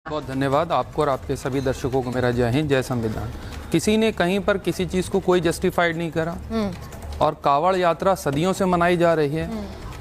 बहुत धन्यवाद आपको और आपके सभी दर्शकों को मेरा जय हिंद, जय संविधान। किसी ने कहीं पर किसी चीज़ को कोई जस्टिफाइड नहीं करा और कावड़ यात्रा सदियों से मनाई जा रही है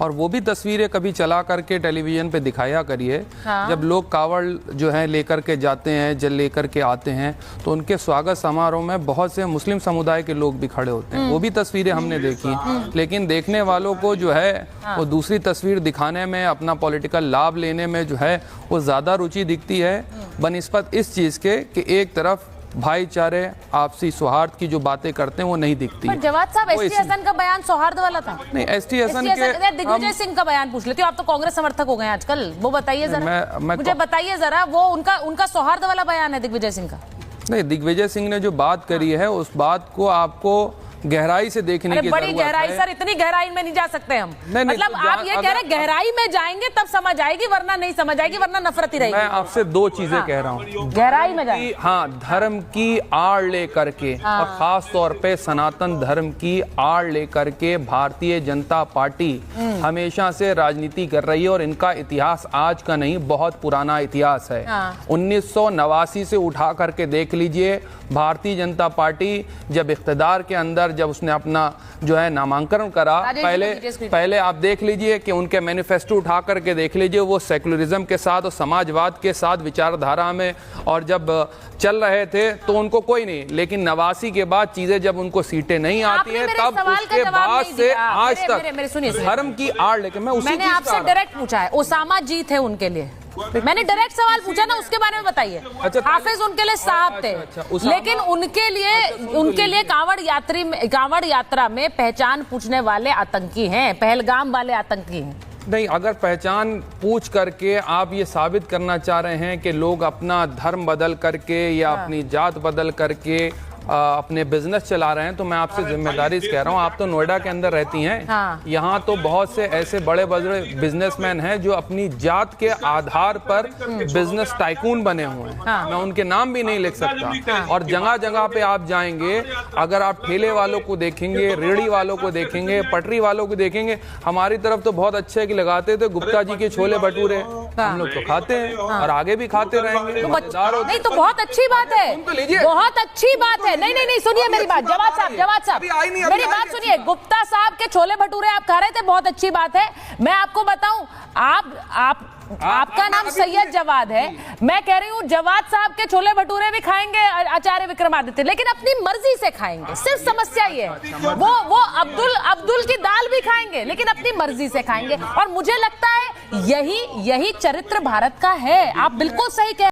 और वो भी तस्वीरें कभी चला करके टेलीविजन पे दिखाया करिए। हाँ। जब लोग कावड़ जो है लेकर के जाते हैं, जल लेकर के आते हैं तो उनके स्वागत समारोह में बहुत से मुस्लिम समुदाय के लोग भी खड़े होते हैं। वो भी तस्वीरें हमने देखी, लेकिन देखने वालों को जो है वो दूसरी तस्वीर दिखाने में, अपना पॉलिटिकल लाभ लेने में जो है वो ज़्यादा रुचि दिखती है बनिस्बत इस चीज़ के कि एक तरफ भाईचारे आपसी सौहार्द की जो बातें करते हैं वो नहीं दिखती। पर जवाद साहब, एसटी हसन का बयान सौहार्द वाला था। नहीं, एसटी हसन के दिग्विजय सिंह का बयान पूछ लेती हूँ। आप तो कांग्रेस समर्थक हो गए आजकल, वो बताइए जरा, मुझे बताइए जरा, वो उनका सौहार्द वाला बयान है दिग्विजय सिंह का। नहीं, दिग्विजय सिंह ने जो बात करी है उस बात को आपको गहराई से देखने की बड़ी गहराई सर, इतनी गहराई में नहीं जा सकते हम। मतलब तो आप ये कह रहे हैं गहराई में जाएंगे तब समझ आएगी, वरना नहीं समझ आएगी, वरना नफरत ही रहेगी। मैं आपसे दो चीजें कह रहा हूँ, गहराई में जाएंगे। हाँ, धर्म की आड़ लेकर के और खास तौर पे सनातन धर्म की आड़ लेकर के भारतीय जनता पार्टी हमेशा से राजनीति कर रही है और इनका इतिहास आज का नहीं, बहुत पुराना इतिहास है। 1989 से उठा करके देख लीजिए, भारतीय जनता पार्टी जब इख्तिदार के अंदर जब उसने अपना जो है नामांकन करा, पहले आप देख लीजिए कि उनके मैनिफेस्टो उठा करके देख लीजिए, वो सेकुलरिज्म के साथ और समाजवाद के साथ विचारधारा में और जब चल रहे थे तो उनको कोई नहीं, लेकिन 89 के बाद चीजें जब उनको सीटें नहीं आती हैं तब उसके बाद से आज तक धर्म की आड़ लेके मैंने आपसे डायरेक्ट पूछा है, ओसामा जी थे उनके लिए, मैंने डायरेक्ट सवाल पूछा ना, उसके बारे में बताइए। हाफिज उनके लिए साहब थे, लेकिन उनके लिए कांवड़ यात्रा में पहचान पूछने वाले आतंकी हैं, पहलगाम वाले आतंकी हैं। नहीं, अगर पहचान पूछ करके आप ये साबित करना चाह रहे हैं कि लोग अपना धर्म बदल करके या अपनी जात बदल करके अपने बिजनेस चला रहे हैं, तो मैं आपसे जिम्मेदारी से कह रहा हूँ, आप तो नोएडा के अंदर रहती हैं। हाँ। यहाँ तो बहुत से ऐसे बड़े बड़े बिजनेसमैन हैं जो अपनी जात के आधार पर बिजनेस टाइकून बने हुए हैं। हाँ। मैं उनके नाम भी नहीं लिख सकता। और जगह जगह पे आप जाएंगे, अगर आप ठेले वालों को देखेंगे, रेहड़ी वालों को देखेंगे, पटरी वालों को देखेंगे, हमारी तरफ तो बहुत अच्छे की लगाते थे गुप्ता जी के छोले भटूरे, हम लोग तो खाते हैं और आगे भी खाते रहेंगे। नहीं तो बहुत अच्छी बात है, बहुत अच्छी बात है। नहीं, सुनिए मेरी बात, जवाद साहब मेरी बात सुनिए। गुप्ता साहब के छोले भटूरे आप खा रहे थे, बहुत अच्छी बात है। मैं आपको बताऊं, आपका नाम सैयद जवाद है, मैं कह रही हूँ जवाद साहब के छोले भटूरे भी खाएंगे आचार्य विक्रमादित्य, लेकिन अपनी मर्जी से खाएंगे। सिर्फ समस्या ये है, वो अब्दुल की दाल भी खाएंगे, लेकिन अपनी मर्जी से खाएंगे। और मुझे लगता है यही चरित्र भारत का है। आप बिल्कुल सही कह